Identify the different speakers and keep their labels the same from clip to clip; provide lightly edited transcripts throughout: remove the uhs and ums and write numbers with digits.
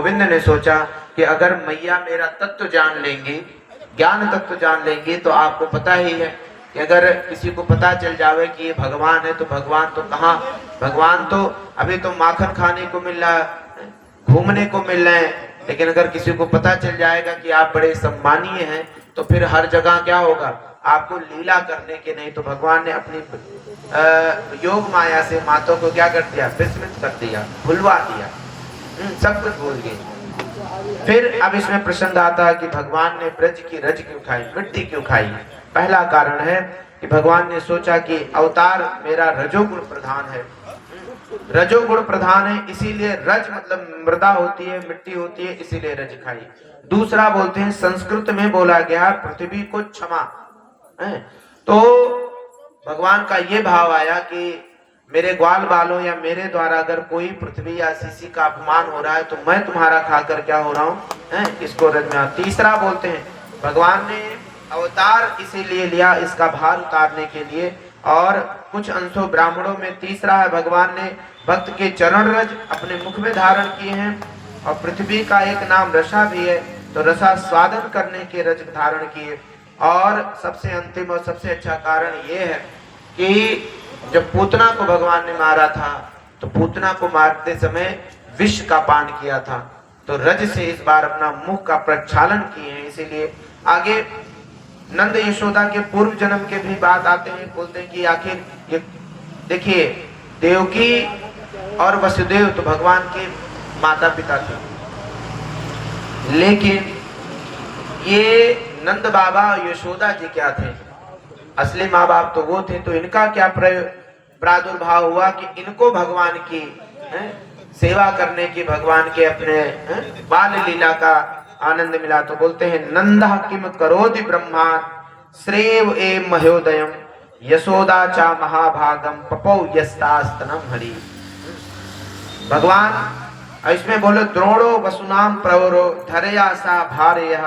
Speaker 1: गोविंद ने सोचा कि अगर मैया मेरा तत्व जान लेंगी, ज्ञान तत्व जान लेंगी, तो आपको पता ही है कि अगर किसी को पता चल जावे कि ये भगवान है, तो भगवान तो कहाँ, भगवान तो अभी तो माखन खाने को मिल रहा है, घूमने को मिल रहे हैं, लेकिन अगर किसी को पता चल जाएगा कि आप बड़े सम्मानीय हैं, तो फिर हर जगह क्या होगा, आपको लीला करने के नहीं। तो भगवान ने अपनी योग माया से माता को क्या कर दिया, विस्मृत कर दिया, भुलवा दिया, सब कुछ भूल गए। फिर अब इसमें प्रसंग आता है कि भगवान ने ब्रज की रज क्यों खाई, मिट्टी क्यों खाई। पहला कारण है कि भगवान ने सोचा कि अवतार मेरा रजोगुण प्रधान है, रजोगुण प्रधान है, इसीलिए रज मतलब मृदा होती है, मिट्टी होती है, इसीलिए रज खाई। दूसरा बोलते हैं, संस्कृत में बोला गया पृथ्वी को क्षमा है, तो भगवान का ये भाव आया कि मेरे ग्वाल बालों या मेरे द्वारा अगर कोई पृथ्वी या किसी का अपमान हो रहा है, तो मैं तुम्हारा खाकर क्या हो रहा हूँ, इसको रज में। तीसरा बोलते हैं, भगवान ने अवतार इसीलिए लिया इसका भार उतारने के लिए, और कुछ अंशों ब्राह्मणों में तीसरा है, भगवान ने भक्त के चरण रज अपने मुख में धारण किए हैं, और पृथ्वी का एक नाम रसा भी है, तो रसा स्वादन करने के रज धारण किए। और सबसे अंतिम और सबसे अच्छा कारण ये है कि जब पूतना को भगवान ने मारा था, तो पूतना को मारते समय विष का पान किया था, तो रज से इस बार अपना मुख का प्रक्षालन किए हैं। इसीलिए आगे नंद यशोदा के पूर्व जन्म के भी बात आते हैं, बोलते हैं कि आखिर ये देखिए, देवकी और वसुदेव तो भगवान के माता पिता थे, लेकिन ये नंद बाबा यशोदा जी क्या थे, असली माँ बाप तो वो थे। तो इनका क्या प्रादुर्भाव हुआ कि इनको भगवान की सेवा करने की, भगवान के अपने बाल लीला का आनंद मिला। तो बोलते हैं, नंदा किम करोति ब्रह्मा श्रेव ए महोदयम यशोदा चा महाभागम पपौ यस्तास्तनम हरि। भगवान इसमें बोले, द्रोणो वसुनाम प्रवरो धरया सा भार्यः,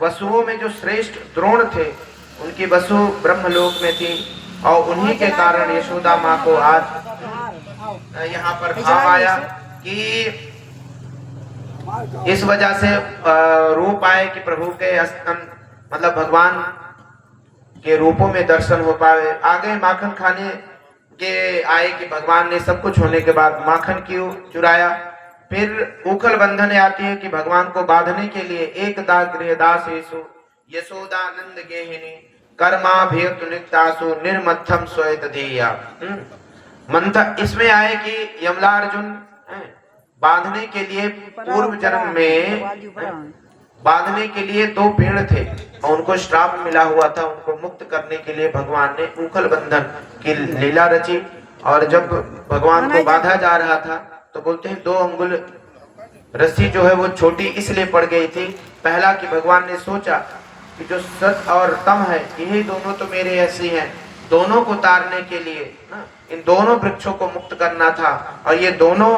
Speaker 1: वसुओं में जो श्रेष्ठ द्रोण थे, उनकी वसु ब्रह्मलोक में थी, और उन्हीं के कारण यशोदा माँ को आज यहाँ पर भाव आया कि इस वजह से रूप आए कि प्रभु के मतलब भगवान के रूपों में दर्शन हो पाए। आगे माखन खाने के आए कि भगवान ने सब कुछ होने के बाद माखन क्यों चुराया। फिर उखल बंधन आती है कि भगवान को बांधने के लिए एकदा गृहदास यशोदानंद गेहिनी कर्माभियतु नित्यासु निर्मथम स्वयं दधेया। मंत्र इसमें आए कि यमलार्जुन बांधने के लिए पूर्व जन्म में बांधने के लिए दो पेड़ थे, और उनको श्राप मिला हुआ था, उनको मुक्त करने के लिए भगवान ने उखल बंधन की लीला रची। और जब भगवान को बांधा जा रहा था, तो बोलते हैं 2 अंगुल रस्सी जो है वो छोटी इसलिए पड़ गई थी। पहला कि भगवान ने सोचा कि जो सत और तम है, यही दोनों तो मेरे ऐसे हैं, दोनों को तारने के लिए इन दोनों वृक्षों को मुक्त करना था। और ये दोनों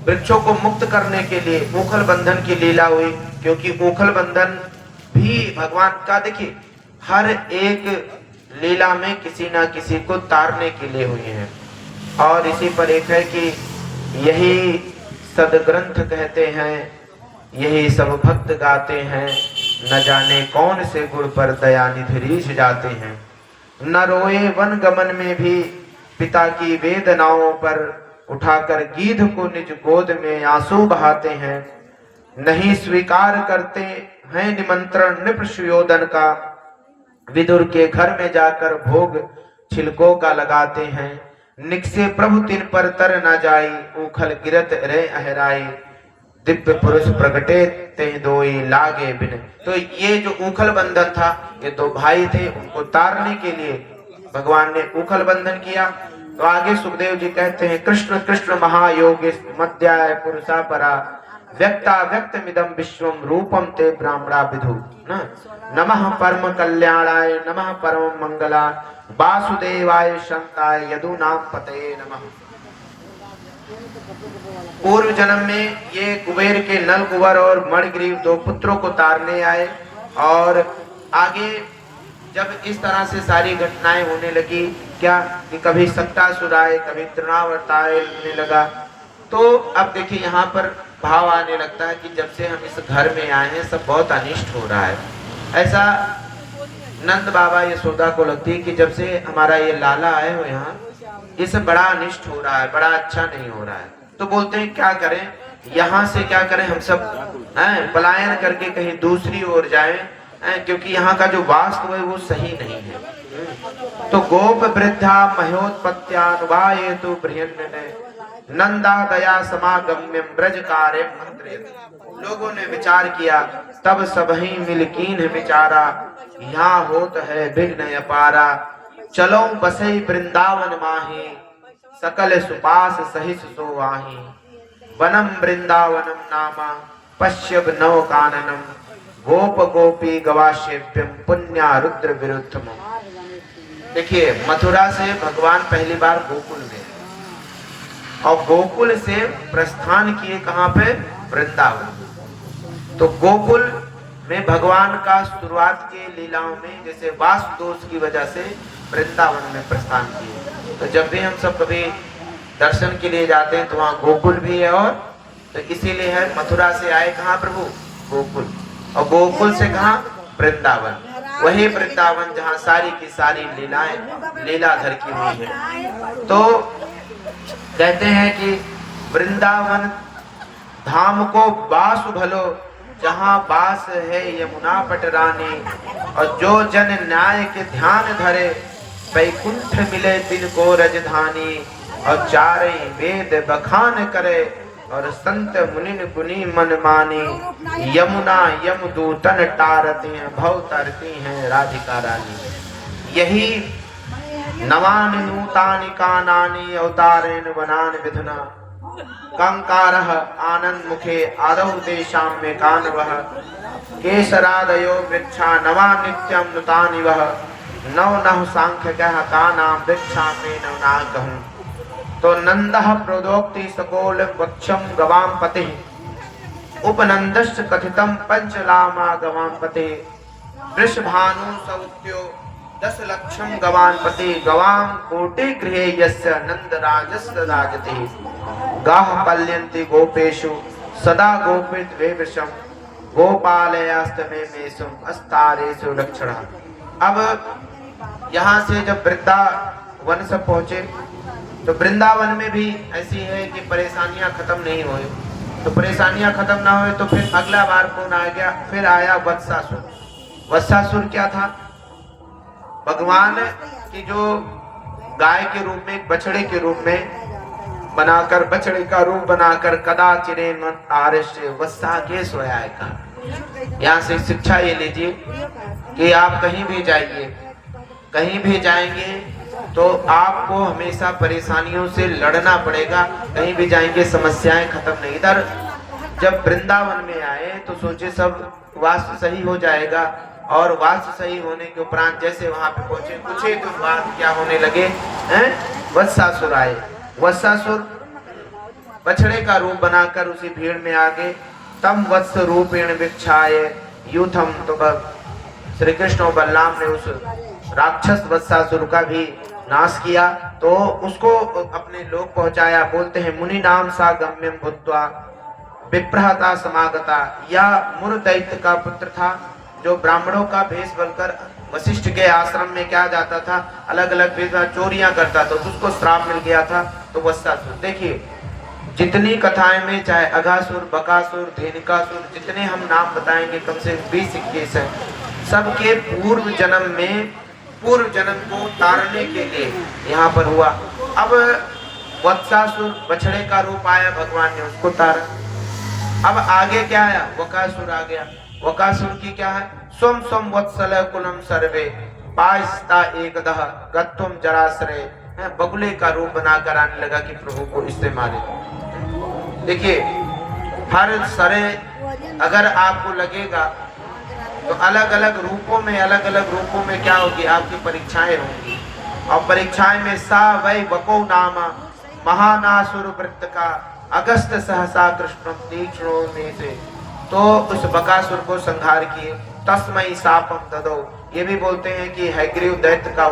Speaker 1: वृक्षों को मुक्त करने के लिए ऊखल बंधन की लीला हुई, क्योंकि ऊखल बंधन भी भगवान का, देखिए हर एक लीला में किसी ना किसी को तारने के लिए हुई है। और इसी पर एक है कि यही सदग्रंथ कहते हैं, यही सब भक्त गाते हैं, न जाने कौन से गुण पर दयानिधि रीझ जाते हैं। न रोए वन गमन में भी पिता की वेदनाओं पर, उठाकर गीध को निज गोद में आंसू बहाते हैं। नहीं स्वीकार करते हैं निमंत्रण नृप सुयोधन का, विदुर के घर में जाकर भोग छिलकों का लगाते हैं। निकसे प्रभु तिन पर तर न जाई, उखल गिरत रे अहराई, दिव्य पुरुष प्रगटे ते दोई लागे बिन। तो ये जो उखल बंधन था, ये 2 भाई थे, उनको तारने के लिए भगवान ने उखल बंधन किया। तो आगे सुखदेव जी कहते हैं, कृष्ण कृष्ण महायोगी मध्याय पुरुषा परा, व्यक्ता व्यक्त मिदम विश्वम रूपम ते ब्राह्मणा विधु। नमः परम कल्याणाय नमः परम मंगला, वासुदेवाय शांताय यदुनाम पतये नमः। पूर्व जन्म में ये कुबेर के नल कुंवर और मणिग्रीव 2 पुत्रों को तारने आए, और आगे जब इस तरह से सारी घटनाएं होने लगी, क्या कि कभी सक्टासुर आए, कभी तृणावर्त आने लगा, तो अब देखिए यहाँ पर भाव आने लगता है कि जब से हम इस घर में आए हैं सब बहुत अनिष्ट हो रहा है। ऐसा नंद बाबा यशोदा को लगती है कि जब से हमारा ये लाला आए हो यहाँ, ये सब बड़ा अनिष्ट हो रहा है, बड़ा अच्छा नहीं हो रहा है। तो बोलते हैं क्या करें, यहाँ से क्या करें, हम सब पलायन करके कहीं दूसरी ओर जाएं, क्योंकि यहाँ का जो वास्तु है वो सही नहीं है। तो गोप वृद्धा महोत्पत्त्यानुवाये तो बृहन्नने नंदा दया समागम्य ब्रज कार्य मंत्र। लोगों ने विचार किया, तब सबही मिलकीन विचारा, यहाँ होत है विघ्न अपारा। चलो बसई वृंदावन माही, सकल सुपास सहित सो आही। वनम वृंदावनम नामा पश्यब नव काननम, गोप गोपी गवाशेव्यम पुण्या रुद्र विरुद्धम। देखिए मथुरा से भगवान पहली बार गोकुल गए और गोकुल से प्रस्थान किए कहाँ पे, वृंदावन। तो गोकुल में भगवान का शुरुआत के लीलाओं में जैसे वास्तु दोष की वजह से वृंदावन में प्रस्थान किए। तो जब भी हम सब कभी दर्शन के लिए जाते हैं तो वहाँ गोकुल भी है, और तो इसीलिए है मथुरा से आए कहाँ प्रभु, गोकुल, और गोकुल से कहाँ, वृंदावन। वही वृंदावन जहाँ सारी की सारी लीलाएं लीलाधर की हुई है। तो कहते हैं कि वृंदावन धाम को बासु भलो, जहाँ बास है यमुना पटरानी। और जो जन न्याय के ध्यान धरे, वैकुंठ मिले तिनको रजधानी। और चारे वेद बखान करे, और संत मुनिन गुनी मन मानी। यमुना यमदूतन टारती हैं, भव तरती हैं राधिका रानी। यही नवानि नूतानि कानानि, अवतारेण वनान विधुना। कंकारः आनंद मुखे आदौ तेषां मे कानवः। केसरादयो वृक्षा नवा नित्यं नुतानि वः। नव नः सांख्यकः कानां वृक्षा मे नवनाकहम्। तो नंदः प्रोदोक्ति सकोल वक्षम गवाम पते, उपनंदश्च कथितम पंचलामा गवाम पते। वृषभानु सौत्यो 10 लक्षम गवान पते, गवाम कोटि गृहे यस्य नंदराजस्य राजते। गाः पल्यन्ति गोपेषु सदा गोपित वेवशम, गोपालयास्तमे मेषुम अस्तारेषु लक्षणः। अब यहाँ से जब वृंदावन से पहुंचे तो वृंदावन में भी ऐसी है कि परेशानियां खत्म नहीं हुई। तो परेशानियां खत्म ना हुए तो फिर अगला बार कौन आ गया, फिर आया वत्सासुर। वत्सासुर क्या था, भगवान की जो गाय के रूप में, एक बछड़े के रूप में बनाकर, बछड़े का रूप बनाकर कदा चिरे मत आरष्य वत्सा के सोया का। यहाँ से शिक्षा ये लीजिए कि आप कहीं भी जाइए, कहीं भी जाएंगे तो आपको हमेशा परेशानियों से लड़ना पड़ेगा। कहीं भी जाएंगे समस्याएं खत्म नहीं। इधर जब वृंदावन में आए तो सोचे सब वास्तु सही हो जाएगा, और वास्तु सही होने के उपरांत जैसे वहां पे पहुंचे, कुछ ही दिन बाद क्या होने लगे, वत्सासुर आए। वत्सासुर बछड़े का रूप बनाकर उसी भीड़ में आ गए। तम वत्स रूपेण भिक्षाय यूथम। तो श्री कृष्ण और बलराम ने उस राक्षस वत्सासुर का भी नाश किया, तो उसको अपने लोग पहुंचाया। बोलते हैं मुनि नाम सा गम्यम भूत्वा विप्रहता समागता। या मुर दैत्य का पुत्र था जो ब्राह्मणों का भेष बनकर वशिष्ठ के आश्रम में क्या जाता था, अलग अलग चोरियां करता था, तो उसको श्राप मिल गया था। तो वत्सासुर, देखिए जितनी कथाएं में चाहे अघासुर, बकासुर, धेनुकासुर, जितने हम नाम बताएंगे कम से 20-21 है, सबके पूर्व जन्म में, पूर्व जन्म को तारने के लिए यहाँ पर हुआ। अब वत्सासुर बछड़े का रूप आया, भगवान ने उसको तारा। अब आगे क्या आया, वकासुर आ गया। वकासुर की क्या है, स्वम स्वम वत्सल कुलम सर्वे पायस्ता एकदह गत्वम जराश्रय। बगुले का रूप बनाकर आने लगा कि प्रभु को इससे मारे। देखिए हर सरे अगर आपको लगेगा तो अलग अलग रूपों में क्या होगी, आपकी परीक्षाएं होंगी। और परीक्षाएं में सा वै वको नामा महानासुर वृत्त का अगस्त सहसा कृष्ण तीक्ष्णों में से। तो उस बकासुर को संहार किए। तस्मई सापम ददो। ये भी बोलते हैं कि हैग्रीव दैत्य का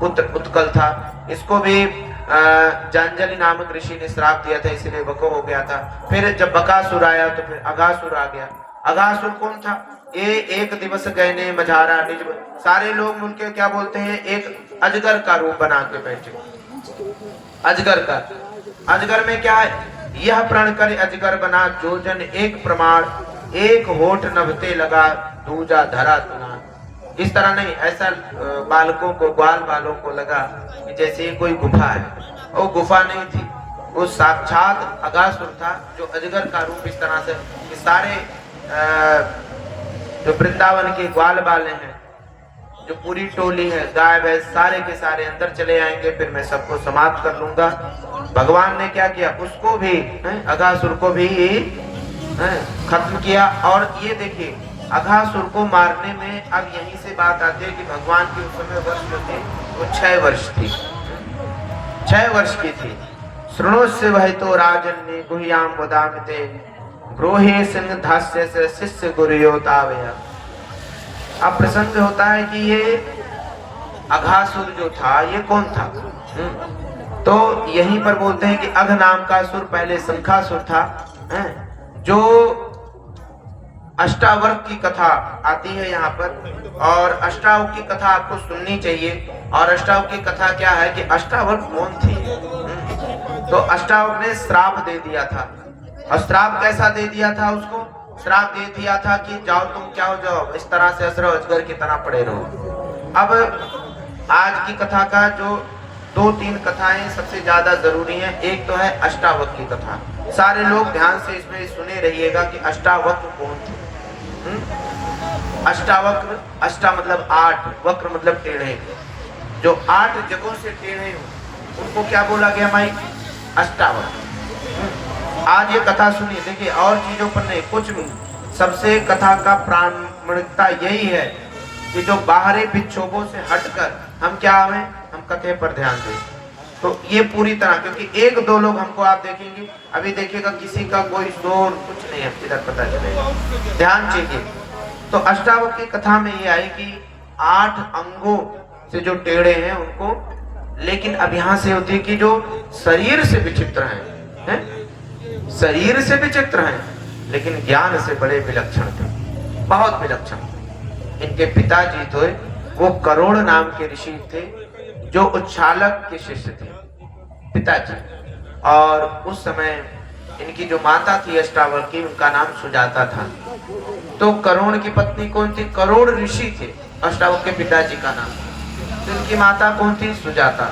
Speaker 1: पुत्र उत्कल था, इसको भी जांजलि नामक ऋषि ने श्राप दिया था, इसलिए बको हो गया था। फिर जब बकासुर आया तो फिर अघासुर आ गया। अघासुर कौन था? ये एक दिवस गए ने मझारा निज, सारे लोग मिलके क्या बोलते हैं, एक अजगर का रूप बना के बैठे। अजगर का, अजगर में क्या है, यह प्रण कर अजगर बना, जो जन एक प्रमाण, एक होठ नभते लगा, दूजा धरा तुना। इस तरह नहीं, ऐसा बालकों को, ग्वाल बालों को लगा कि जैसे कोई गुफा है। वो गुफा नहीं थी, वो साक्षात अघासुर था, जो अजगर का रूप इस तरह से कि सारे जो वृंदावन के ग्वाल बाले हैं, जो पूरी टोली है, गाय भैंस सारे के सारे अंदर चले आएंगे, फिर मैं सबको समाप्त कर लूंगा। भगवान ने क्या किया, उसको भी, अघासुर को भी खत्म किया। और ये देखिए, अघासुर को मारने में अब यहीं से बात आती है कि भगवान की उस समय वर्ष जो थे वो 6 वर्ष थी, 6 वर्ष की थी। श्रृणोस्य वह तो राजन ने गुह्याम वदामिते, ब्रोहे सिंह धास्य से शिष्य गुरुयोतावया। अब प्रसंग होता है कि ये अघासुर जो था, ये कौन था? तो यहीं पर बोलते हैं कि अघ नाम का सुर पहले शंखासुर था, जो अष्टावर्ग की कथा आती है यहाँ पर, और अष्टावक्र की कथा आपको सुननी चाहिए। और अष्टावक्र की कथा क्या है कि अष्टावर्ग कौन थी? तो अष्टावक्र ने श्राप दे दिया था। और श्राप कैसा दे दिया था उसको? श्राप दे दिया था कि जाओ तुम क्या हो जाओ, इस तरह से असर अजगर की तरह पड़े रहो। अब आज की कथा का जो 2-3 कथाएं सबसे ज्यादा जरूरी हैं। एक तो है अष्टावक्र की कथा, सारे लोग ध्यान से इसमें सुने रहिएगा कि अष्टावक्र कौन थे। अष्टावक्र, अष्टा मतलब 8, वक्र मतलब टेढ़े, जो 8 जगहों से टेढ़े हो उनको क्या बोला गया भाई? अष्टावक्र। आज ये कथा सुनिए, देखिए और चीजों पर नहीं, कुछ भी, सबसे कथा का प्रामाणिकता यही है कि जो बाहरी विक्षोभों से हटकर हम क्या हमें, हम कथे पर ध्यान दें। तो ये पूरी तरह, क्योंकि 1-2 लोग हमको आप देखेंगे, अभी देखिएगा किसी का कोई शोर कुछ नहीं है, इधर पता चलेगा, ध्यान चाहिए। तो अष्टावक्र की कथा में ये आई कि 8 अंगों से जो टेढ़े हैं उनको, लेकिन अब यहाँ से होती है कि जो शरीर से विचित्र हैं, शरीर से विचित्र हैं, लेकिन ज्ञान से बड़े विलक्षण थे, बहुत विलक्षण। इनके पिताजी तो वो करोड़ नाम के ऋषि थे, जो उच्छालक के शिष्य थे पिताजी। और उस समय इनकी जो माता थी अष्टावक्र की, उनका नाम सुजाता था। तो करोड़ की पत्नी कौन थी? करोड़ ऋषि थे अष्टावक्र के पिताजी का नाम। तो इनकी माता कौन थी? सुजाता।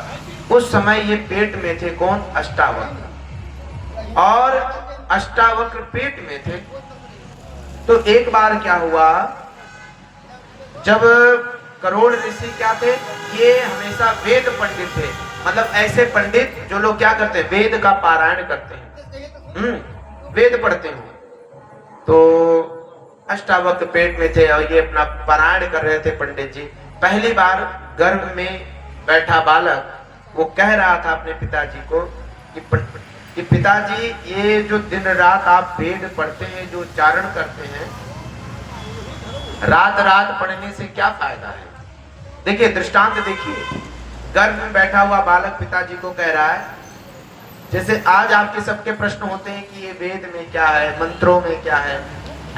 Speaker 1: उस समय ये पेट में थे, कौन? अष्टावक्र। और अष्टावक्र पेट में थे। तो एक बार क्या हुआ, जब करोड़ ऋषि क्या थे, ये हमेशा वेद पंडित थे, मतलब ऐसे पंडित जो लोग क्या करते हैं, वेद का पारायण करते हैं, वेद पढ़ते हैं। तो अष्टावक्र पेट में थे और ये अपना पारायण कर रहे थे पंडित जी। पहली बार गर्भ में बैठा बालक वो कह रहा था अपने पिताजी को कि पिताजी, ये जो दिन रात आप वेद पढ़ते हैं, जो उच्चारण करते हैं, रात रात पढ़ने से क्या फायदा है? देखिए दृष्टांत देखिए, गर्भ में बैठा हुआ बालक पिताजी को कह रहा है, जैसे आज आपके सबके प्रश्न होते हैं कि ये वेद में क्या है, मंत्रों में क्या है।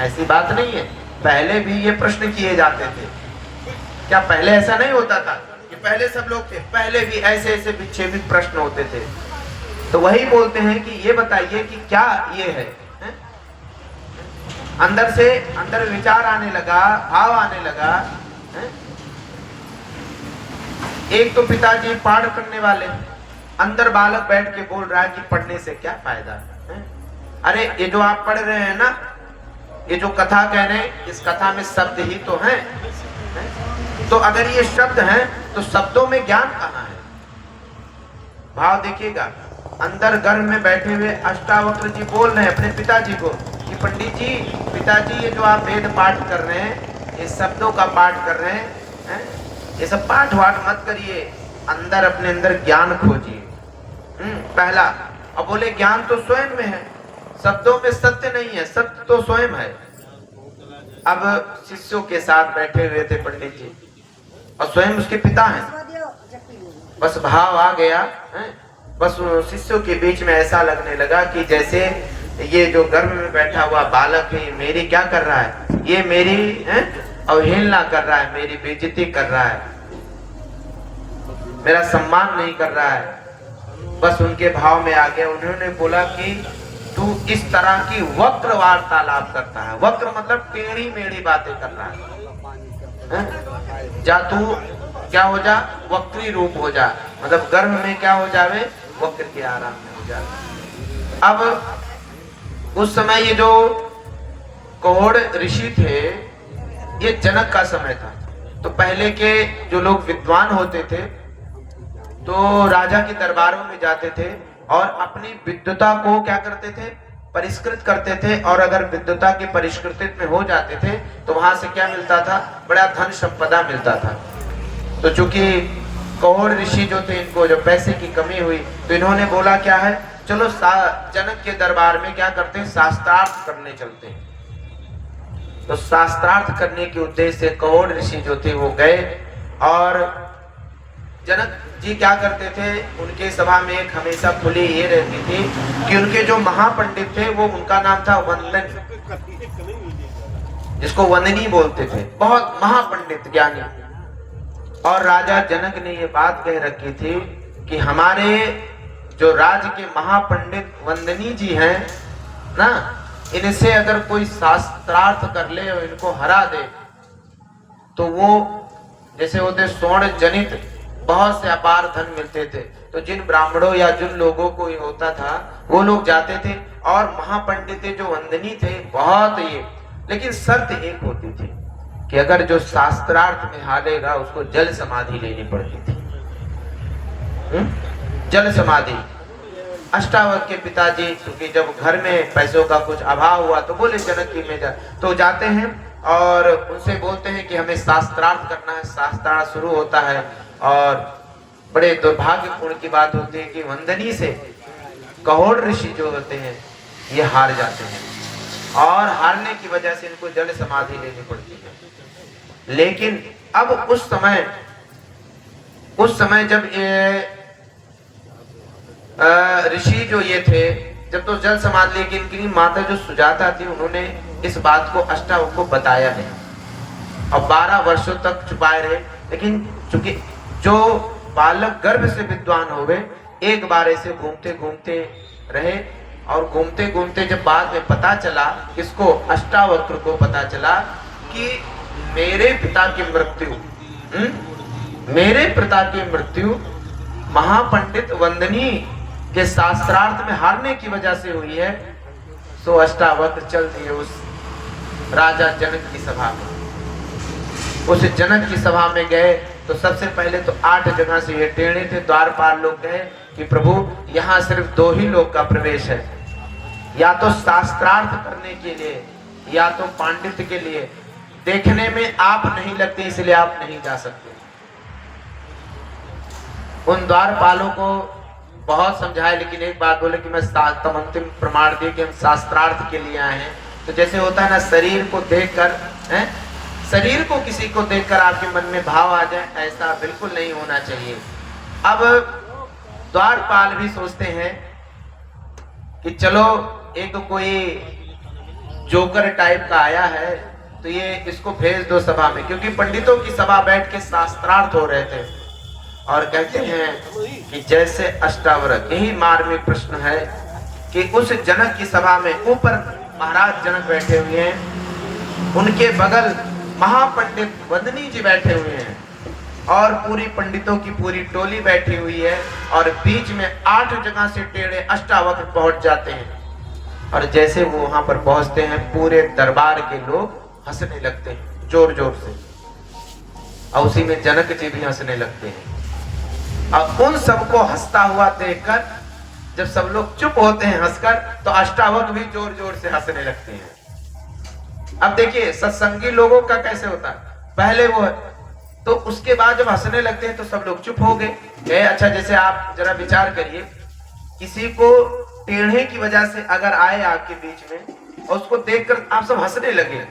Speaker 1: ऐसी बात नहीं है, पहले भी ये प्रश्न किए जाते थे। क्या पहले ऐसा नहीं होता था कि पहले सब लोग थे? पहले भी ऐसे ऐसे विक्षेपित प्रश्न होते थे। तो वही बोलते हैं कि ये बताइए कि क्या ये है? अंदर से अंदर विचार आने लगा, भाव आने लगा। एक तो पिताजी पाठ करने वाले, अंदर बालक बैठ के बोल रहा है कि पढ़ने से क्या फायदा है? अरे ये जो आप पढ़ रहे हैं ना, ये जो कथा कह रहे हैं, इस कथा में शब्द ही तो हैं। तो अगर ये शब्द हैं तो शब्दों में ज्ञान कहाँ है? भाव देखिएगा। अंदर गर्भ में बैठे हुए अष्टावक्र जी बोल रहे हैं अपने पिताजी को कि पंडित जी, पिताजी, ये जो आप वेद पाठ कर रहे हैं, ये शब्दों का पाठ कर रहे हैं, ये सब पाठ वाठ मत करिए, अंदर अपने अंदर ज्ञान खोजिए। पहला। अब बोले ज्ञान तो स्वयं में है, शब्दों में सत्य नहीं है, सत्य तो स्वयं है। अब शिष्यों के साथ बैठे हुए थे पंडित जी और स्वयं उसके पिता हैं। बस भाव आ गया, बस शिष्यों के बीच में ऐसा लगने लगा कि जैसे ये जो गर्भ में बैठा हुआ बालक है मेरी क्या कर रहा है, ये मेरी अवहेलना कर रहा है, मेरी बेइज्जती कर रहा है, मेरा सम्मान नहीं कर रहा है। बस उनके भाव में आ गया। उन्होंने बोला कि तू इस तरह की वक्र वार्तालाप करता है, वक्र मतलब टेढ़ी मेढ़ी बातें कर रहा है, जा तू क्या हो जा, वक्री रूप हो जा, मतलब गर्भ में क्या हो जावे, वक्र के आराम में हो जावे। अब उस समय ये जो कौड़ ऋषि थे, ये जनक का समय था। तो पहले के जो लोग विद्वान होते थे तो राजा के दरबारों में जाते थे और अपनी विद्वता को क्या करते थे, परिष्कृत करते थे। और अगर विद्वता के परिष्कृत में हो जाते थे तो वहां से क्या मिलता था, बड़ा धन संपदा मिलता था। तो चूंकि कौड़ ऋषि जो थे, इनको जब पैसे की कमी हुई तो इन्होंने बोला क्या है, चलो जनक के दरबार में क्या करते हैं, शास्त्रार्थ करने चलते हैं। तो शास्त्रार्थ करने के उद्देश्य से कौड़ ऋषि जो थे वो गए। और जनक जी क्या करते थे, उनके सभा में एक हमेशा खुली ये रहती थी कि उनके जो महापंडित थे वो, उनका नाम था वंदन, जिसको वंदनी बोलते थे, बहुत महापंडित ज्ञानी। और राजा जनक ने ये बात कह रखी थी कि हमारे जो राज्य के महापंडित वंदनी जी हैं ना, इनसे अगर कोई शास्त्रार्थ कर ले और इनको हरा दे तो वो जैसे होते स्वर्ण जनित बहुत से अपार धन मिलते थे। तो जिन ब्राह्मणों या जिन लोगों को ये होता था वो लोग जाते थे। और महापंडित जो वंदनी थे बहुत ये, लेकिन शर्त एक होती थी कि अगर जो शास्त्रार्थ में हारेगा उसको जल समाधि लेनी पड़ती थी। जल समाधि। अष्टावक्र के पिताजी क्योंकि जब घर में पैसों का कुछ अभाव हुआ तो बोले जनक की में जा, तो जाते हैं और उनसे बोलते हैं कि हमें शास्त्रार्थ करना है। शास्त्रार्थ शुरू होता है और बड़े दुर्भाग्यपूर्ण की बात होती है कि वंदनी से कौड़ ऋषि जो होते हैं ये हार जाते हैं और हारने की वजह से इनको जल समाधि लेनी पड़ती है। लेकिन अब उस समय जब ये ऋषि जो ये थे, जब तो जल समाधि, लेकिन इनकी माता जो सुजाता थी उन्होंने इस बात को अष्टावक्र को बताया नहीं और 12 वर्षों तक छुपाए रहे। लेकिन चूंकि जो बालक गर्भ से विद्वान हो गए, एक बार ऐसे घूमते घूमते रहे और घूमते घूमते जब बाद में पता चला, किसको, अष्टावक्र को पता चला कि मेरे पिता की मृत्यु महापंडित वंदनी के शास्त्रार्थ में हारने की वजह से हुई है। सो अष्टावक्र चल दिए उस राजा जनक की सभा में। उस जनक की सभा में गए तो सबसे पहले तो 8 जगह से ये टेढ़े थे द्वारपाल लोग गए कि प्रभु यहाँ सिर्फ 2 ही लोग का प्रवेश है, या तो शास्त्रार्थ करने के लिए या तो पांडित्य के लिए। देखने में आप नहीं लगते इसलिए आप नहीं जा सकते। उन द्वारपालों को बहुत समझाया, लेकिन एक बात बोले कि मैं अंतिम प्रमाण दिए कि हम शास्त्रार्थ के लिए आए हैं। तो जैसे होता है ना, शरीर को देखकर, शरीर को किसी को देखकर आपके मन में भाव आ जाए, ऐसा बिल्कुल नहीं होना चाहिए। अब द्वारपाल भी सोचते हैं कि चलो एक कोई जोकर टाइप का आया है तो ये इसको भेज दो सभा में, क्योंकि पंडितों की सभा बैठ के शास्त्रार्थ हो रहे थे। और कहते हैं कि जैसे अष्टावक्र, यही मार्मिक प्रश्न है कि उस जनक की सभा में ऊपर महाराज जनक बैठे हुए हैं, उनके बगल महापंडित वंदनी जी बैठे हुए हैं और पूरी पंडितों की पूरी टोली बैठी हुई है और बीच में 8 जगह से टेढ़े अष्टावक्र पहुंच जाते हैं। और जैसे वो वहां पर पहुंचते हैं, पूरे दरबार के लोग हंसने लगते हैं जोर जोर से, और उसी में जनक जी भी हंसने लगते हैं। अब उन सबको हंसता हुआ देखकर जब सब लोग चुप होते हैं हंसकर, तो अष्टावक्र भी जोर जोर से हंसने लगते हैं। अब देखिए सत्संगी लोगों का कैसे होता है, पहले वो, तो उसके बाद जब हंसने लगते हैं तो सब लोग चुप हो गए। अच्छा, जैसे आप जरा विचार करिए, किसी को टेढ़े की वजह से अगर आए आपके बीच में और उसको देखकर आप सब हंसने लगे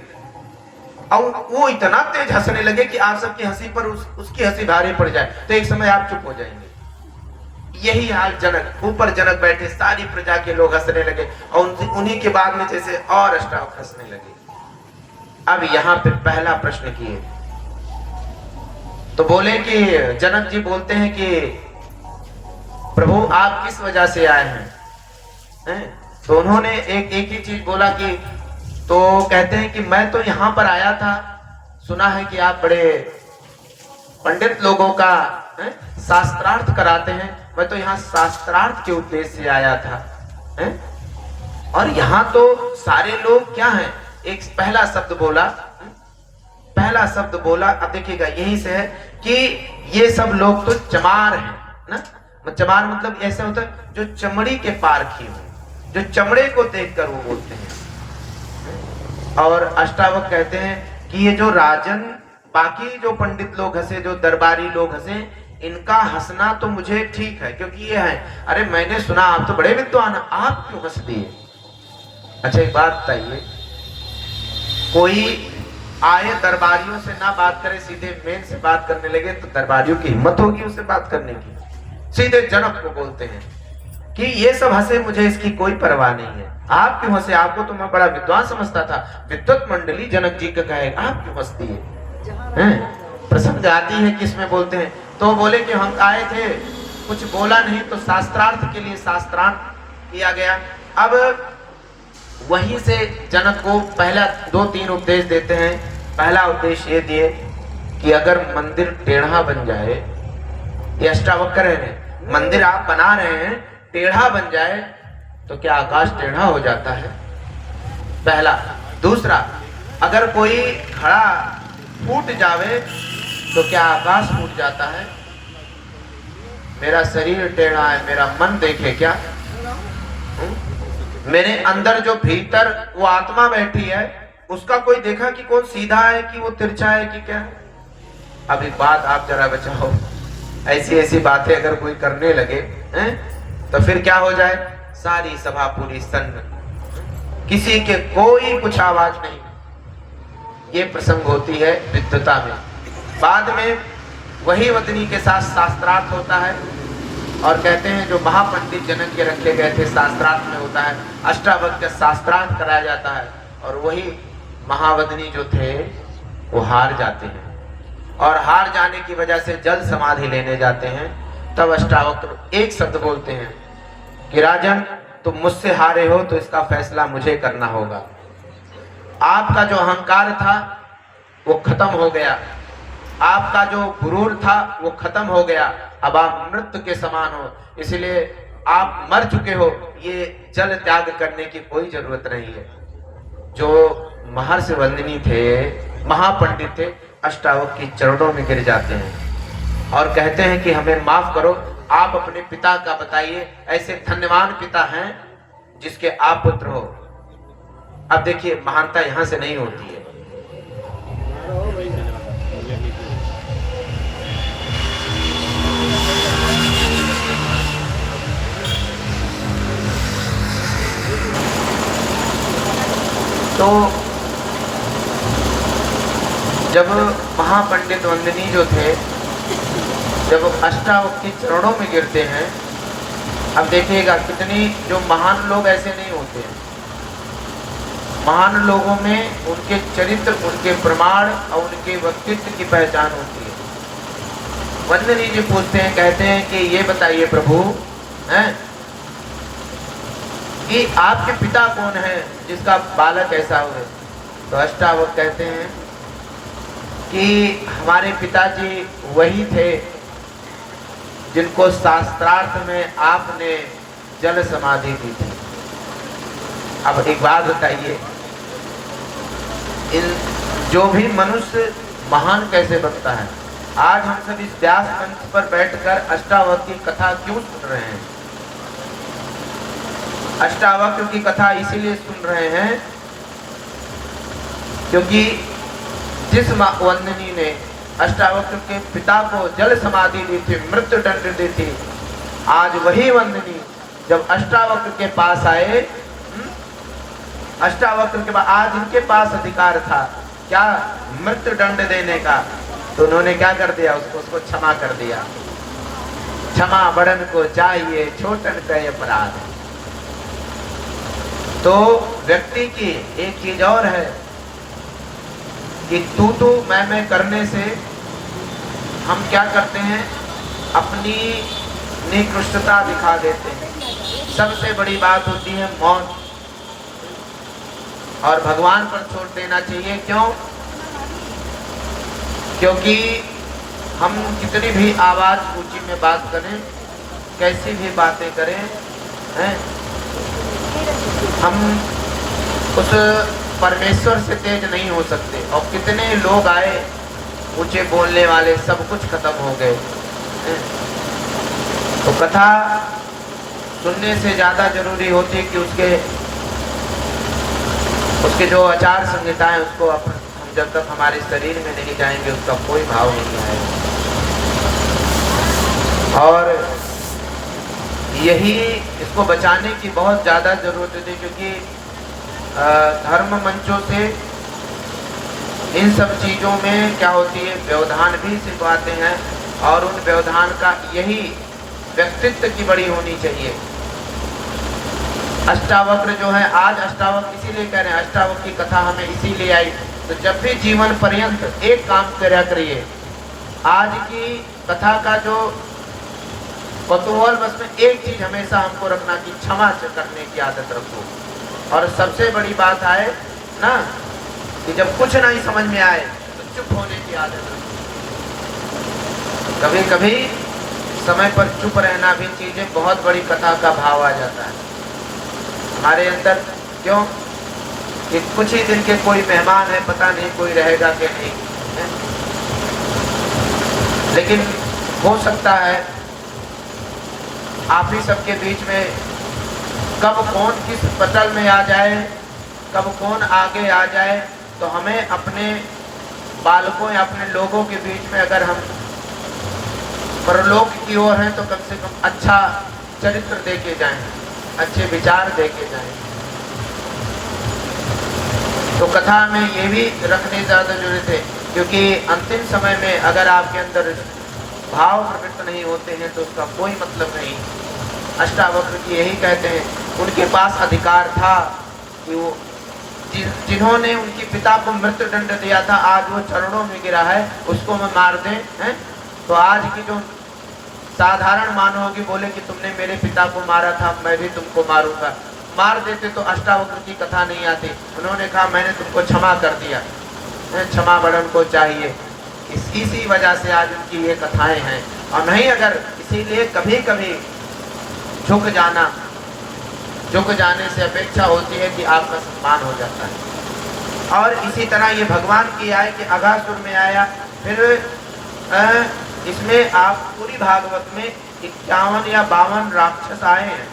Speaker 1: और वो इतना तेज हंसने लगे कि आप सबकी हंसी पर उसकी हंसी भारी पड़ जाए, तो एक समय आप चुप हो जाएंगे। यही हाल जनक, ऊपर जनक बैठे, सारी प्रजा के लोग हंसने लगे और उन्हीं के बाद में जैसे और अष्टावक्र हंसने लगे। अब यहाँ पे पहला प्रश्न किए तो बोले कि जनक जी बोलते हैं कि प्रभु आप किस वजह से आए हैं? तो उन्होंने एक ही चीज बोला कि, तो कहते हैं कि मैं तो यहाँ पर आया था, सुना है कि आप बड़े पंडित लोगों का शास्त्रार्थ कराते हैं, मैं तो यहाँ शास्त्रार्थ के उद्देश्य से आया था। और यहाँ तो सारे लोग क्या हैं, एक पहला शब्द बोला, पहला शब्द बोला, अब देखिएगा यही से है कि ये सब लोग तो चमार हैं ना। चमार मतलब ऐसा होता है जो चमड़ी के पारखी हो, जो चमड़े को देखकर वो बोलते हैं। और अष्टावक्र कहते हैं कि ये जो राजन, बाकी जो पंडित लोग हंसे, जो दरबारी लोग हंसे, इनका हंसना तो मुझे ठीक है, क्योंकि ये है, अरे मैंने सुना आप तो बड़े विद्वान, आप क्यों हंस दिए? अच्छा एक बात बताइए, कोई आए दरबारियों से ना बात करे, सीधे मेन से बात करने लगे, तो दरबारियों की हिम्मत होगी उससे बात करने की? सीधे जनक को बोलते हैं कि ये सब हंसे, मुझे इसकी कोई परवाह नहीं है, आप क्यों हंसे? आपको तो मैं बड़ा विद्वान समझता था, विद्वत मंडली जनक जी का कहे, आप क्यों हंसती है? प्रसंग आती है किसमें बोलते हैं, तो बोले कि हम आए थे, कुछ बोला नहीं, तो शास्त्रार्थ के लिए शास्त्रार्थ किया गया। अब वहीं से जनक को पहला 2-3 उपदेश देते हैं। पहला उपदेश ये दिए कि अगर मंदिर टेढ़ा बन जाए, ये अष्टावक्र है, मंदिर आप बना रहे हैं, टेढ़ा बन जाए तो क्या आकाश टेढ़ा हो जाता है? पहला। दूसरा, अगर कोई घड़ा फूट जावे तो क्या आकाश फूट जाता है? मेरा शरीर टेढ़ा है, मेरा मन देखे क्या? मेरे अंदर जो भीतर वो आत्मा बैठी है, उसका कोई देखा कि कौन सीधा है कि वो तिरछा है कि क्या है? अब एक बात आप जरा बचाओ, ऐसी ऐसी बातें अगर कोई करने लगे तो फिर क्या हो जाए? सारी सभा पूरी सन्न, किसी के कोई कुछ आवाज नहीं। ये प्रसंग होती है विद्वता में। बाद में वही वदनी के साथ शास्त्रार्थ होता है, और कहते हैं जो महापंडित जनक के रखे गए थे शास्त्रार्थ में होता है, अष्टावक्र शास्त्रार्थ कराया जाता है, और वही महावदनी जो थे वो हार जाते हैं, और हार जाने की वजह से जल समाधि लेने जाते हैं। तब अष्टावक्र एक शब्द बोलते हैं कि राजन तुम मुझसे हारे हो तो इसका फैसला मुझे करना होगा। आपका जो अहंकार था वो खत्म हो गया, आपका जो गुरूर था वो खत्म हो गया, अब आप मृत्यु के समान हो, इसलिए आप मर चुके हो, ये जल त्याग करने की कोई जरूरत नहीं है। जो महर्षि वंदनी थे, महापंडित थे, अष्टावक्र के चरणों में गिर जाते हैं और कहते हैं कि हमें माफ करो, आप अपने पिता का बताइए, ऐसे धन्यवान पिता हैं जिसके आप पुत्र हो। अब देखिए महानता यहां से नहीं होती है। तो जब महापंडित वंदनी जो थे, जब अष्टावक्र के चरणों में गिरते हैं, अब देखिएगा कितनी जो महान लोग ऐसे नहीं होते हैं, महान लोगों में उनके चरित्र, उनके प्रमाण और उनके व्यक्तित्व की पहचान होती है। वंदनी जी पूछते हैं, कहते हैं कि ये बताइए प्रभु हैं कि आपके पिता कौन है जिसका बालक ऐसा हुए? तो अष्टावक्र कहते हैं कि हमारे पिताजी वही थे जिनको शास्त्रार्थ में आपने जल समाधि दी थी। अब एक बात बताइए, इन जो भी मनुष्य महान कैसे बनता है? आज हम सब इस व्यास मंच पर बैठकर अष्टावक्र की कथा क्यों सुन रहे हैं? अष्टावक्र की कथा इसीलिए सुन रहे हैं क्योंकि जिस वंदनी ने अष्टावक्र के पिता को जल समाधि दी थी, मृत्यु दंड दी थी, आज वही वंदनी जब अष्टावक्र के पास आए, अष्टावक्र के बाद आज इनके पास अधिकार था क्या? मृत्यु दंड देने का। तो उन्होंने क्या कर दिया? उसको क्षमा कर दिया। क्षमा बड़न को चाहिए छोटन कहे अपराध। तो व्यक्ति की एक चीज और है कि तू मैं करने से हम क्या करते हैं, अपनी निकृष्टता दिखा देते हैं। सबसे बड़ी बात होती है मौत, और भगवान पर छोड़ देना चाहिए। क्यों? क्योंकि हम कितनी भी आवाज ऊंची में बात करें, कैसी भी बातें करें, हैं, हम उस परमेश्वर से तेज नहीं हो सकते। और कितने लोग आए ऊंचे बोलने वाले, सब कुछ खत्म हो गए। तो कथा सुनने से ज्यादा जरूरी होती है कि उसके जो आचार संहिताएं, उसको हम जब तक हमारे शरीर में नहीं जाएंगे उसका कोई भाव नहीं आएगा। और यही इसको बचाने की बहुत ज़्यादा ज़रूरत है, क्योंकि धर्म मंचों से इन सब चीज़ों में क्या होती है, व्यवधान भी सिखवाते हैं। और उन व्यवधान का यही व्यक्तित्व की बड़ी होनी चाहिए। अष्टावक्र जो है, आज अष्टावक्र इसीलिए कह रहे हैं, अष्टावक्र की कथा हमें इसीलिए आई। तो जब भी जीवन पर्यंत एक काम करा करिए, आज की कथा का जो कौतूहल, बस में एक चीज हमेशा हमको रखना कि क्षमा करने की आदत रखो। और सबसे बड़ी बात आए ना कि जब कुछ नहीं समझ में आए तो चुप होने की आदत रखो। कभी कभी समय पर चुप रहना भी चीजें बहुत बड़ी कथा का भाव आ जाता है हमारे अंदर। क्यों? कि कुछ ही दिन के कोई मेहमान है, पता नहीं कोई रहेगा कि नहीं है? लेकिन हो सकता है आप ही सबके बीच में कब कौन किस पटल में आ जाए, कब कौन आगे आ जाए। तो हमें अपने बालकों या अपने लोगों के बीच में अगर हम परलोक की ओर हैं तो कम से कम अच्छा चरित्र दे के जाएं, अच्छे विचार दे के जाएं। तो कथा में ये भी रखने ज़्यादा जरूरत है, क्योंकि अंतिम समय में अगर आपके अंदर भाव प्रवृत्त नहीं होते हैं तो उसका कोई मतलब नहीं। अष्टावक्र की यही कहते हैं, उनके पास अधिकार था कि वो जिन्होंने उनके पिता को मृत्यु दंड दिया था, आज वो चरणों में गिरा है, उसको मैं मार दें हैं? तो आज की जो साधारण मानव होगी बोले कि तुमने मेरे पिता को मारा था, मैं भी तुमको मारूंगा। मार देते तो अष्टावक्र की कथा नहीं आती। उन्होंने कहा मैंने तुमको क्षमा कर दिया, क्षमा बड़न को चाहिए। इसी वजह से आज उनकी ये कथाएं हैं। और नहीं, अगर इसीलिए कभी कभी झुक जाने से अपेक्षा होती है कि आपका सम्मान हो जाता है। और इसी तरह ये भगवान की आए कि अघासुर में आया, फिर इसमें आप पूरी भागवत में 51 या 52 राक्षस आए हैं।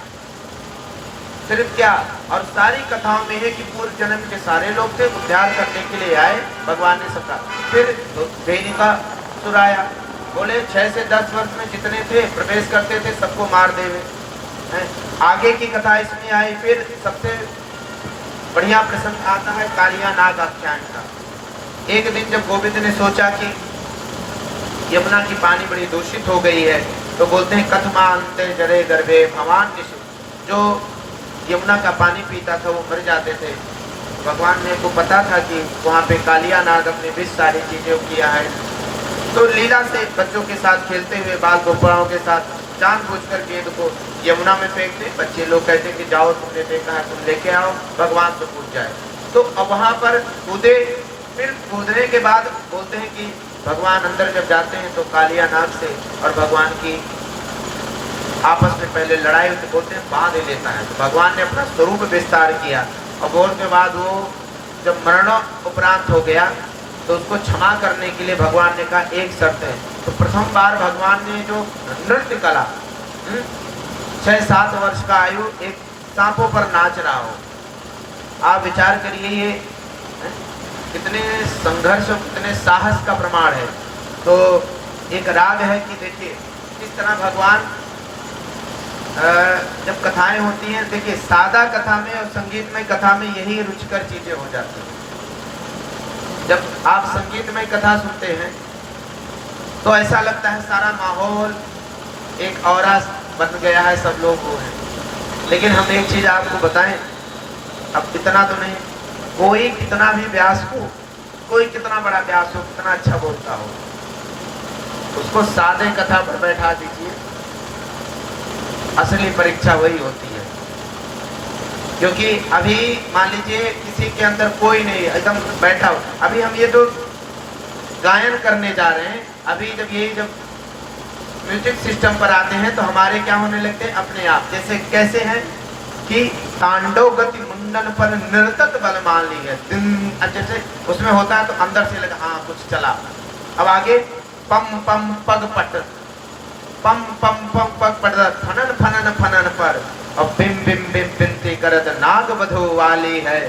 Speaker 1: सिर्फ क्या, और सारी कथाओं में है कि पूर्व जन्म के सारे लोग थे, उद्धार करने के लिए आए भगवान ने सबका। फिर धेनुका सुर आया, बोले 6 से 10 वर्ष में जितने थे प्रवेश करते थे सबको मार देवे। आगे की कथा इसमें आई। फिर सबसे बढ़िया प्रसंग आता है कालिया नाग आख्यान का। एक दिन जब गोविंद ने सोचा कि यमुना की पानी बड़ी दूषित हो गई है, तो बोलते हैं कथमांते जरे गर्भे भवान निशु, जो यमुना का पानी पीता था वो मर जाते थे। भगवान ने को पता था कि वहाँ पे कालिया नाग अपने बीच सारी चीजें किया है, तो लीला से बच्चों के साथ खेलते हुए, बाल गोपालों के साथ जानबूझकर गेंद को यमुना में फेंकते। बच्चे लोग कहते कि जाओ, तुमने देखा है, तुम लेके आओ, भगवान तो कूद जाए। तो अब वहाँ पर कूदे, फिर कूदने के बाद बोलते हैं कि भगवान अंदर जब जाते हैं तो कालिया नाग से और भगवान की आपस में पहले लड़ाई होती, बोलते हैं बांध लेता है। तो भगवान ने अपना स्वरूप विस्तार किया और बोल के बाद वो जब मरणों उपरांत हो गया तो उसको क्षमा करने के लिए भगवान ने कहा एक शर्त है। तो प्रथम बार भगवान ने जो नृत्य कला, 6-7 वर्ष का आयु एक सांपों पर नाच रहा हो, आप विचार करिए ये कितने संघर्ष और कितने साहस का प्रमाण है। तो एक राग है कि देखिए किस तरह भगवान जब कथाएं होती हैं, देखिए सादा कथा में और संगीतमय कथा में यही रुचिकर चीजें हो जाती हैं। जब आप संगीतमय कथा सुनते हैं तो ऐसा लगता है सारा माहौल एक औरा बन गया है, सब लोग वो हैं। लेकिन हम एक चीज आपको बताएं, अब इतना तो नहीं, कोई कितना भी व्यास हो, कोई कितना बड़ा व्यास हो, कितना अच्छा बोलता हो, उसको सादे कथा पर बैठा दीजिए, असली परीक्षा वही होती है। क्योंकि अभी मान लीजिए किसी के अंदर कोई नहीं, एकदम बैठा हो, अभी हम ये जो गायन करने जा रहे हैं, अभी जब म्यूजिक सिस्टम पर आते हैं तो हमारे क्या होने लगते हैं अपने आप। जैसे कैसे हैं कि तांडव गति मुंडन पर निर्तत बल मान ली है, दिन जैसे उसमें होता है तो अंदर से लगा हाँ कुछ चला। अब आगे पम पम पग पट, पम पम पम पग पट, फनन फनन फनन पर, और बिम बिम बिम बिनती करत नाग बधो वाली है,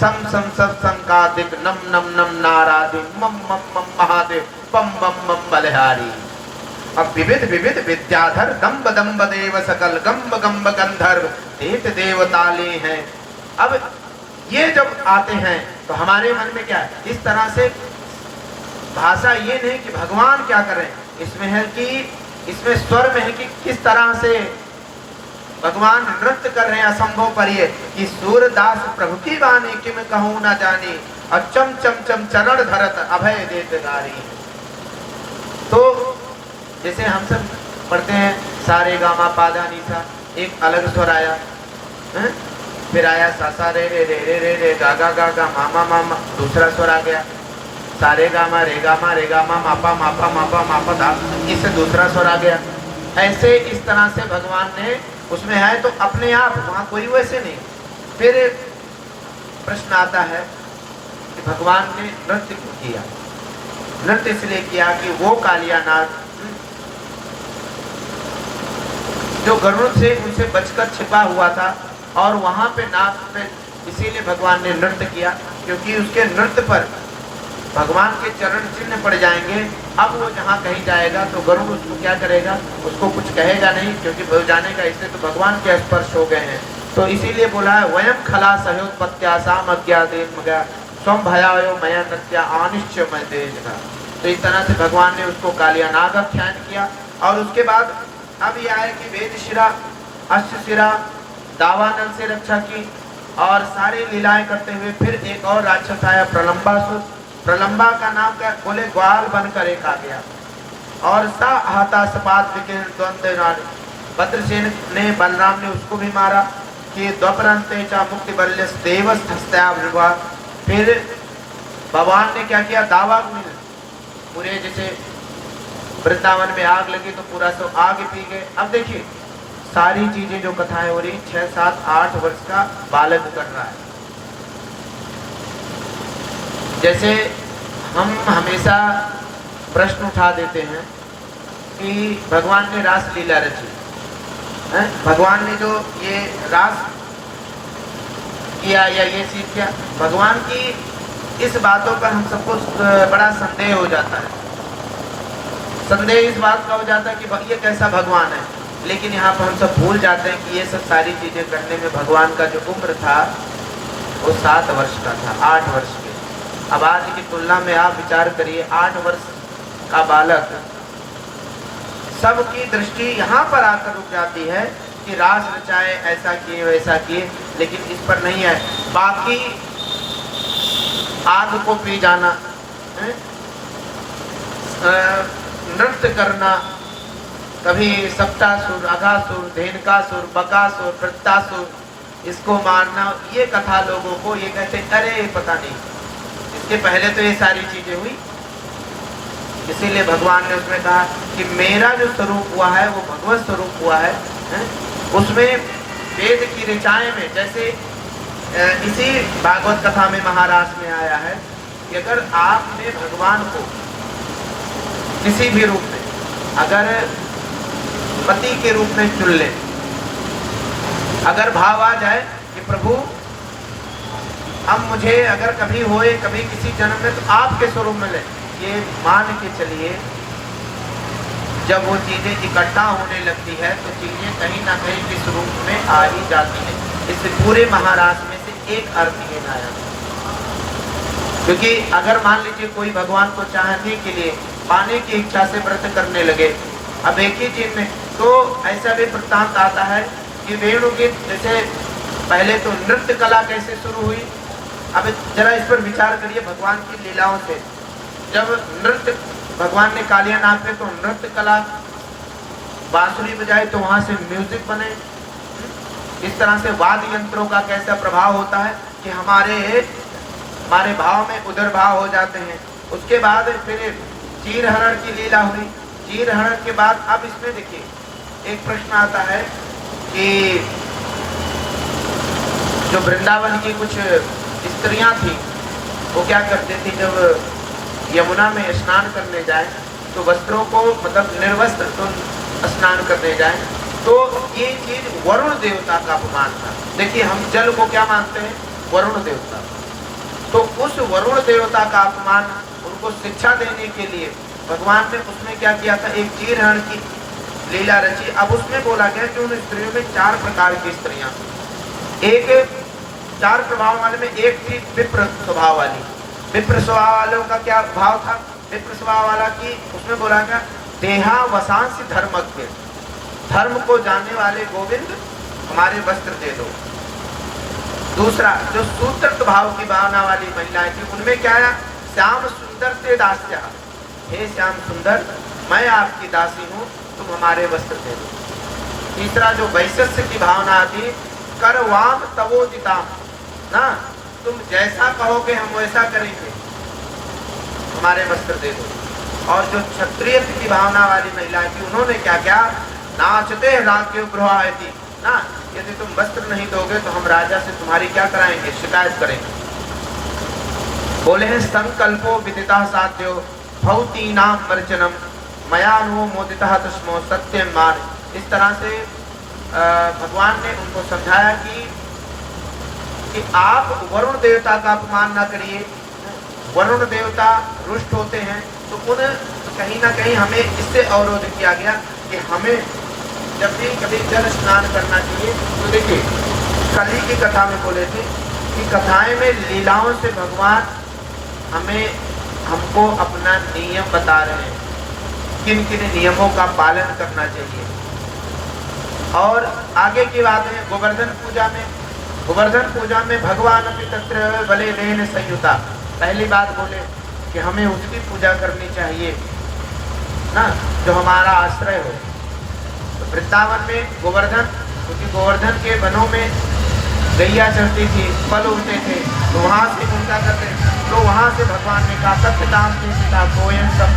Speaker 1: सम सम सब संकादिक नम नम नम नारादि मम मम मम महादेव पम बम बम बलिहारी। अब विविध विविध विद्याधर दम्ब दम्ब देव सकल गंब गंब गंधर्व देत देवताले हैं। अब ये जब आते हैं तो हमारे मन में क्या है, इस तरह से भाषा ये नहीं कि भगवान क्या करें, इसमें है कि इसमें स्वर में है कि किस तरह से भगवान नृत्य कर रहे हैं असंभव पर, ये कि सूरदास प्रभु की वाणी किम कहूं न जानी, और चम चम चम चरण धरत अभय देत गारी। तो जैसे हम सब पढ़ते हैं सारे गामा पादा नीसा, एक अलग स्वर आया है? फिर आया सा सा रे रे रे रे रे रे गा गा गा गा मामा मामा, दूसरा स्वर आ गया सारे gamma ray gamma ray gamma मापा मापा मापा मापा धा, इससे दूसरा स्वर आ गया। ऐसे इस तरह से भगवान ने उसमें है तो अपने आप, वहाँ कोई वैसे नहीं। फिर प्रश्न आता है कि भगवान ने नृत्य क्यों किया? नृत्य इसलिए किया कि वो कालिया नाग जो गरुड़ से उनसे बचकर छिपा हुआ था, और वहां पे नाग पे, इसीलिए भगवान ने नृत्य किया, क्योंकि उसके नृत्य पर भगवान के चरण चिन्ह पड़ जाएंगे। अब वो जहाँ कहीं जाएगा तो गरुड़ उसको क्या करेगा, उसको कुछ कहेगा नहीं, क्योंकि वो जानेगा इससे तो भगवान के स्पर्श हो गए हैं। तो इसीलिए बोला है वयम खला सहयोत्पत्त्या साम अज्ञातेन मगा स्वम भयायो मया नत्या अनिश्चय मय तेजगा। तो इस तरह से भगवान ने उसको कालिया नाग आख्यान किया। और उसके बाद अब यह है कि वेद शिरा अश्वशिरा दावानल से रक्षा की, और सारी लीलाएं करते हुए फिर एक और राक्षस आया प्रलंबासुर। प्रलंबा का नाम क्या, बोले ग्वाल बनकर एक आ गया, और सा हाथा सपात द्वंद्व भद्रसेन ने बलराम ने उसको भी मारा कि द्वपरंते चा मुक्ति बल्यस देवस हस्त्या। फिर भगवान ने क्या किया, दावा पूरे जैसे वृंदावन में आग लगी तो पूरा सब आग पी गए। अब देखिए सारी चीजें जो कथाएं हो रही, 6, 7, 8 वर्ष का बालक कर रहा है। जैसे हम हमेशा प्रश्न उठा देते हैं कि भगवान ने रास लीला रची है, भगवान ने जो ये रास किया या ये चीज किया, भगवान की इस बातों पर हम सबको बड़ा संदेह हो जाता है। संदेह इस बात का हो जाता है कि ये कैसा भगवान है। लेकिन यहाँ पर हम सब भूल जाते हैं कि ये सब सारी चीजें करने में भगवान का जो उम्र था वो 7 वर्ष का था, 8 वर्ष के। अब आज की तुलना में आप विचार करिए, 8 वर्ष का बालक, सबकी दृष्टि यहाँ पर आकर रुक जाती है कि रास रचाए, ऐसा किए वैसा किए, लेकिन इस पर नहीं है। बाकी आग को पी जाना, नृत्य करना, कभी सप्तासुर, अघासुर, धेनकासुर, बकासुर, वृत्तासुर, इसको मारना, ये कथा लोगों को ये कहते अरे पता नहीं, इसके पहले तो ये सारी चीजें हुई। इसीलिए भगवान ने उसमें कहा कि मेरा जो स्वरूप हुआ है वो भगवत स्वरूप हुआ है, उसमें वेद की ऋचाएं में, जैसे इसी भागवत कथा में महाराज में आया है कि अगर आपने भगवान को किसी भी रूप में, अगर पति के रूप में चुन ले, अगर भाव आ जाए कि प्रभु अब मुझे अगर कभी होए, कभी किसी जन्म में, तो आपके स्वरूप में ले, ये मान के चलिए जब वो चीजें इकट्ठा होने लगती है तो चीजें कहीं ना कहीं किस रूप में आ ही जाती है। इस पूरे महाराज में से एक अर्थ ये आया, क्योंकि अगर मान लीजिए कोई भगवान को चाहने के लिए, पाने की इच्छा से व्रत करने लगे, अब एक ही चीज में तो ऐसा भी वृत्तांत आता है कि वेणु गीत, जैसे पहले तो नृत्य कला कैसे शुरू हुई। अब जरा इस पर विचार करिए भगवान की लीलाओं से। जब नृत्य भगवान ने कालिया नाग पे तो नृत्य कला, बांसुरी बजाई तो वहां से म्यूजिक बने। इस तरह से वाद्य यंत्रों का कैसा प्रभाव होता है कि हमारे भाव में उदर भाव हो जाते हैं। उसके बाद फिर चीर हरण की लीला हुई। चीर हरण के बाद अब इसमें देखिए एक प्रश्न आता है कि जो वृंदावन की कुछ स्त्रियां थी वो क्या करती थी, जब यमुना में स्नान करने जाए तो वस्त्रों को, मतलब निर्वस्त्र तो स्नान करने जाए, तो ये चीज वरुण देवता का अपमान था। देखिए हम जल को क्या मानते हैं, वरुण देवता। तो उस वरुण देवता का अपमान, उनको शिक्षा देने के लिए भगवान ने उसमें क्या किया था, एक चीर हरण की लीला रची। अब उसमें बोला गया कि उन स्त्रियों में 4 प्रकार की स्त्रियां, एक 4 प्रभाव वाले में एक थी विप्र स्वभाव वाली। विप्र स्वभाव वालों का क्या भाव था, विप्र स्वभाव वाला की उसमें बोला गया देहा वसांसी धर्मज्ञ, धर्म को जानने वाले गोविंद हमारे वस्त्र दे दो। दूसरा जो सूत्र भाव की भावना वाली महिलाएं थी, उनमें क्या है, श्याम सुंदर से दास्या, हे श्याम सुंदर मैं आपकी दासी हूँ, तुम हमारे वस्त्र दे दो। तीसरा जो वैश्य की भावना आती, करवाम तवोदिताम, ना तुम जैसा कहोगे हम वैसा करेंगे, हमारे वस्त्र दे दो। और जो क्षत्रिय की भावना वाली महिलाएं थी, उन्होंने क्या किया, नाचते राज्य गृहायति, ना यदि तुम वस्त्र नहीं दोगे तो हम राजा से तुम्हारी क्या कराएंगे, शिकायत करेंगे। बोले हैं संकल्पो विदिता साध्यो भवती नाम वर्चनम मयानु मोदिता तस्मो सत्यम मान। इस तरह से भगवान ने उनको समझाया कि आप वरुण देवता का अपमान ना करिए। वरुण देवता रुष्ट होते हैं, तो उन कहीं ना कहीं हमें इससे अवरोध किया गया कि हमें जब भी कभी जल स्नान करना चाहिए। तो देखिए कल ही की कथा में बोले थे कि कथाएं में लीलाओं से भगवान हमको अपना नियम बता रहे हैं, किन किन नियमों का पालन करना चाहिए। और आगे की बात है गोवर्धन पूजा में। गोवर्धन पूजा में भगवान अपनी तत्र बले देन संयुता, पहली बात बोले कि हमें उसकी पूजा करनी चाहिए ना जो हमारा आश्रय हो। तो वृंदावन में गोवर्धन, क्योंकि गोवर्धन के वनों में गैया चढ़ती थी, फल उगते थे, तो वहां से उनका करते, तो वहां से भगवान ने कहा सत्यदाम के पिता कोयन सब